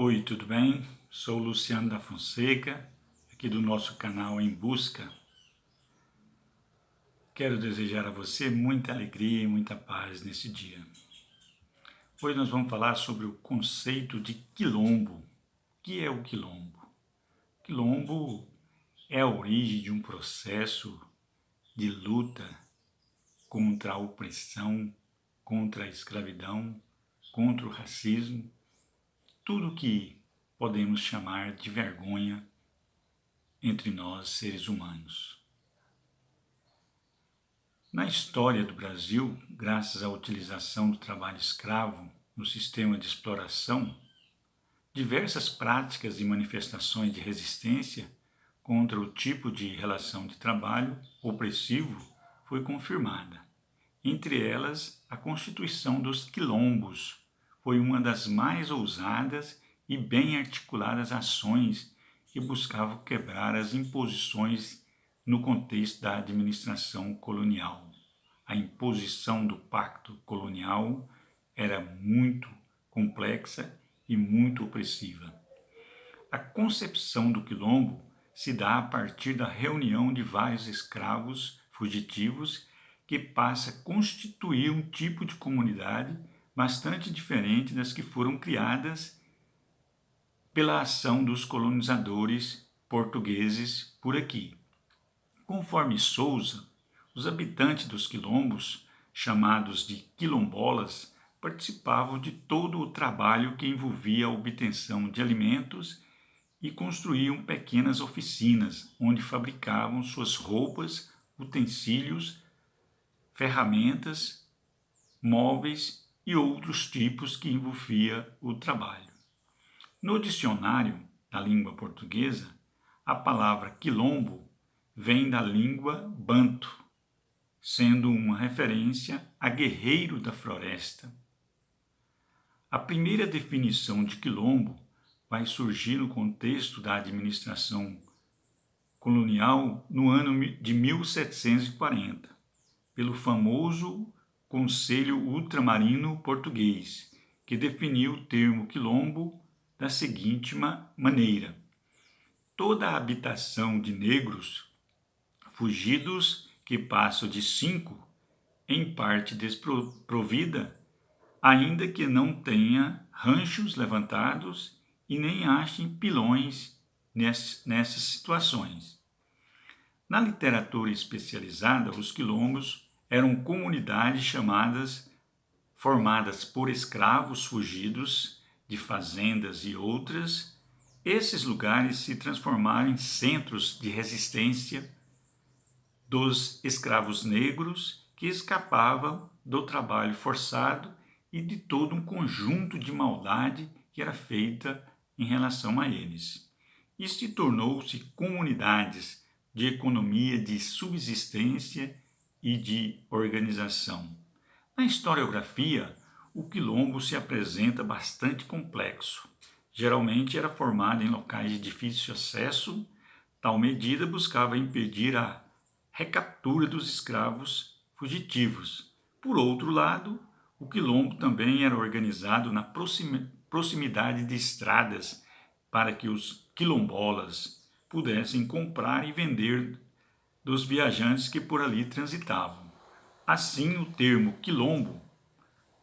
Oi, tudo bem? Sou Luciano da Fonseca, aqui do nosso canal Em Busca. Quero desejar a você muita alegria e muita paz nesse dia. Hoje nós vamos falar sobre o conceito de quilombo. O que é o quilombo? Quilombo é a origem de um processo de luta contra a opressão, contra a escravidão, contra o racismo, tudo que podemos chamar de vergonha entre nós, seres humanos. Na história do Brasil, graças à utilização do trabalho escravo no sistema de exploração, diversas práticas e manifestações de resistência contra o tipo de relação de trabalho opressivo foi confirmada. Entre elas, a constituição dos quilombos foi uma das mais ousadas e bem articuladas ações que buscavam quebrar as imposições no contexto da administração colonial. A imposição do pacto colonial era muito complexa e muito opressiva. A concepção do quilombo se dá a partir da reunião de vários escravos fugitivos que passa a constituir um tipo de comunidade bastante diferente das que foram criadas pela ação dos colonizadores portugueses por aqui. Conforme Souza, os habitantes dos quilombos, chamados de quilombolas, participavam de todo o trabalho que envolvia a obtenção de alimentos e construíam pequenas oficinas onde fabricavam suas roupas, utensílios, ferramentas, móveis e outros tipos que envolvia o trabalho. No dicionário da língua portuguesa, a palavra quilombo vem da língua banto, sendo uma referência a guerreiro da floresta. A primeira definição de quilombo vai surgir no contexto da administração colonial no ano de 1740, pelo famoso Conselho Ultramarino Português, que definiu o termo quilombo da seguinte maneira: toda a habitação de negros fugidos que passam de 5, em parte desprovida, ainda que não tenha ranchos levantados e nem achem pilões nessas situações. Na literatura especializada, os quilombos eram comunidades formadas por escravos fugidos de fazendas e outras. Esses lugares se transformaram em centros de resistência dos escravos negros que escapavam do trabalho forçado e de todo um conjunto de maldade que era feita em relação a eles. Isso tornou-se comunidades de economia de subsistência e de organização. Na historiografia, o quilombo se apresenta bastante complexo. Geralmente era formado em locais de difícil acesso, tal medida buscava impedir a recaptura dos escravos fugitivos. Por outro lado, o quilombo também era organizado na proximidade de estradas para que os quilombolas pudessem comprar e vender dos viajantes que por ali transitavam. Assim, o termo quilombo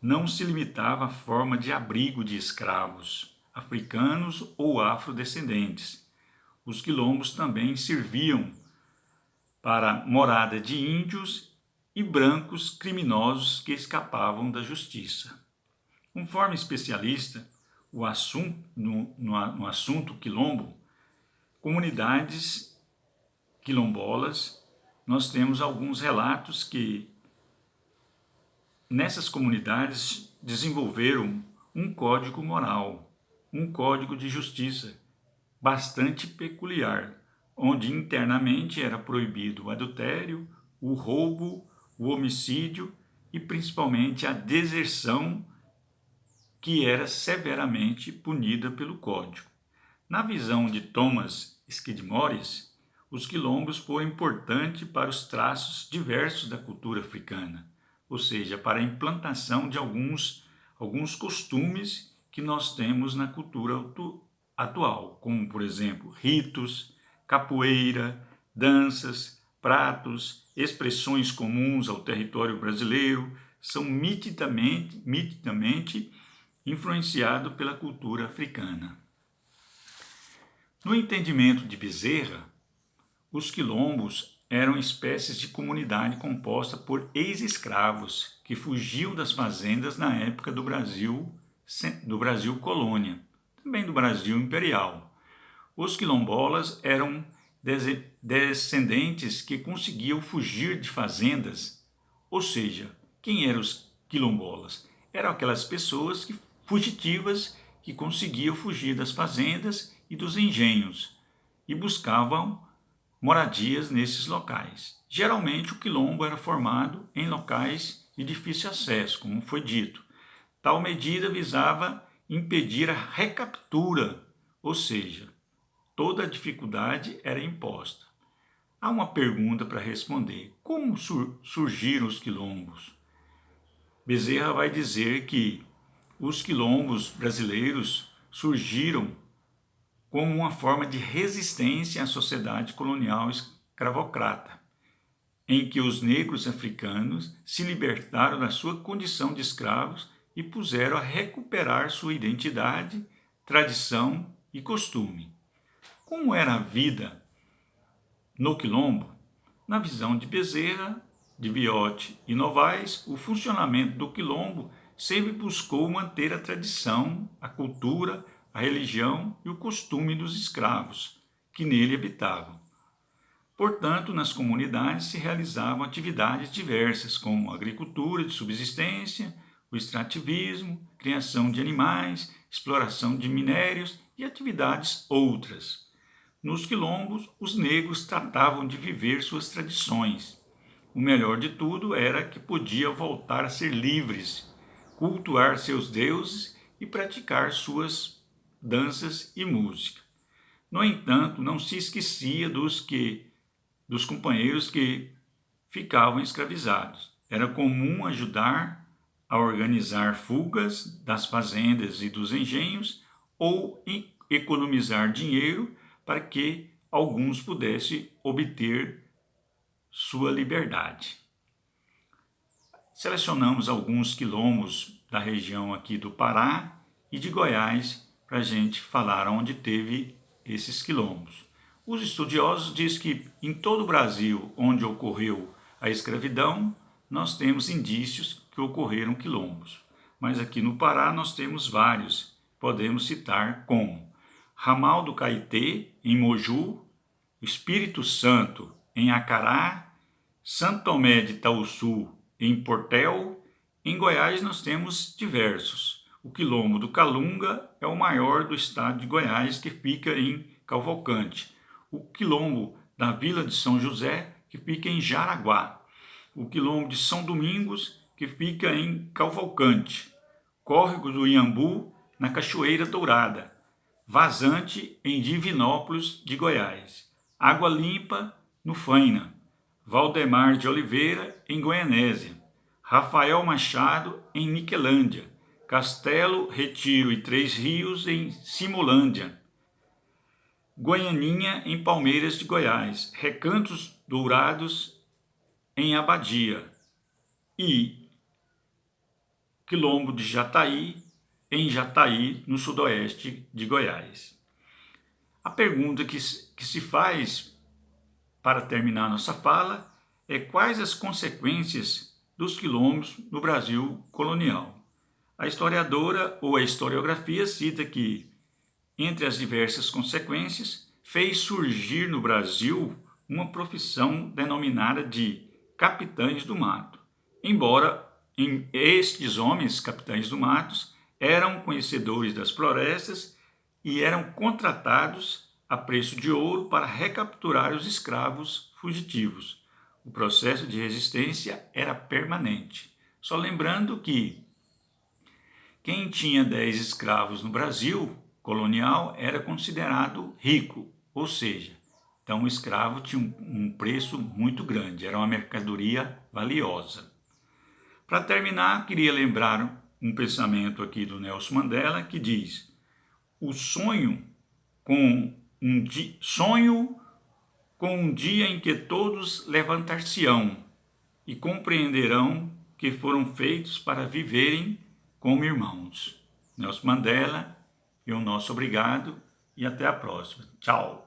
não se limitava à forma de abrigo de escravos africanos ou afrodescendentes. Os quilombos também serviam para morada de índios e brancos criminosos que escapavam da justiça. Conforme especialista no assunto quilombo, comunidades quilombolas, nós temos alguns relatos que nessas comunidades desenvolveram um código moral, um código de justiça bastante peculiar, onde internamente era proibido o adultério, o roubo, o homicídio e principalmente a deserção, que era severamente punida pelo Código. Na visão de Thomas Skidmore, os quilombos foram importantes para os traços diversos da cultura africana, ou seja, para a implantação de alguns costumes que nós temos na cultura atual, como, por exemplo, ritos, capoeira, danças, pratos, expressões comuns ao território brasileiro, são nitidamente influenciados pela cultura africana. No entendimento de Bezerra, os quilombos eram espécies de comunidade composta por ex-escravos que fugiam das fazendas na época do Brasil colônia, também do Brasil imperial. Os quilombolas eram descendentes que conseguiam fugir de fazendas, ou seja, quem eram os quilombolas? Eram aquelas pessoas fugitivas que conseguiam fugir das fazendas e dos engenhos e buscavam moradias nesses locais. Geralmente o quilombo era formado em locais de difícil acesso, como foi dito. Tal medida visava impedir a recaptura, ou seja, toda a dificuldade era imposta. Há uma pergunta para responder: como surgiram os quilombos? Bezerra vai dizer que os quilombos brasileiros surgiram como uma forma de resistência à sociedade colonial escravocrata, em que os negros africanos se libertaram da sua condição de escravos e puseram a recuperar sua identidade, tradição e costume. Como era a vida no quilombo? Na visão de Bezerra, de Viotti e Novaes, o funcionamento do quilombo sempre buscou manter a tradição, a cultura, a religião e o costume dos escravos que nele habitavam. Portanto, nas comunidades se realizavam atividades diversas, como agricultura de subsistência, o extrativismo, criação de animais, exploração de minérios e atividades outras. Nos quilombos, os negros tratavam de viver suas tradições. O melhor de tudo era que podiam voltar a ser livres, cultuar seus deuses e praticar suas danças e música. No entanto, não se esquecia dos companheiros que ficavam escravizados. Era comum ajudar a organizar fugas das fazendas e dos engenhos ou economizar dinheiro para que alguns pudessem obter sua liberdade. Selecionamos alguns quilombos da região aqui do Pará e de Goiás para a gente falar onde teve esses quilombos. Os estudiosos dizem que em todo o Brasil onde ocorreu a escravidão, nós temos indícios que ocorreram quilombos. Mas aqui no Pará nós temos vários, podemos citar como Ramal do Caetê, em Moju, Espírito Santo, em Acará, Santo Tomé de Itauçu, em Portel. Em Goiás nós temos diversos. O quilombo do Calunga é o maior do estado de Goiás, que fica em Cavalcante. O quilombo da Vila de São José, que fica em Jaraguá. O quilombo de São Domingos, que fica em Cavalcante. Córrego do Iambu, na Cachoeira Dourada. Vazante, em Divinópolis de Goiás. Água Limpa, no Faina. Valdemar de Oliveira, em Goianésia. Rafael Machado, em Niquelândia. Castelo, Retiro e Três Rios, em Simolândia. Goianinha, em Palmeiras de Goiás. Recantos Dourados, em Abadia. E Quilombo de Jataí, em Jataí, no sudoeste de Goiás. A pergunta que se faz para terminar nossa fala é: quais as consequências dos quilombos no Brasil colonial? A historiadora ou a historiografia cita que, entre as diversas consequências, fez surgir no Brasil uma profissão denominada de capitães do mato. Embora estes homens, capitães do mato, eram conhecedores das florestas e eram contratados a preço de ouro para recapturar os escravos fugitivos. O processo de resistência era permanente. Só lembrando que quem tinha 10 escravos no Brasil colonial era considerado rico, ou seja, então o escravo tinha um preço muito grande, era uma mercadoria valiosa. Para terminar, queria lembrar um pensamento aqui do Nelson Mandela que diz: o sonho com um dia em que todos levantar-se-ão e compreenderão que foram feitos para viverem como irmãos. Nelson Mandela, e o nosso obrigado e até a próxima. Tchau!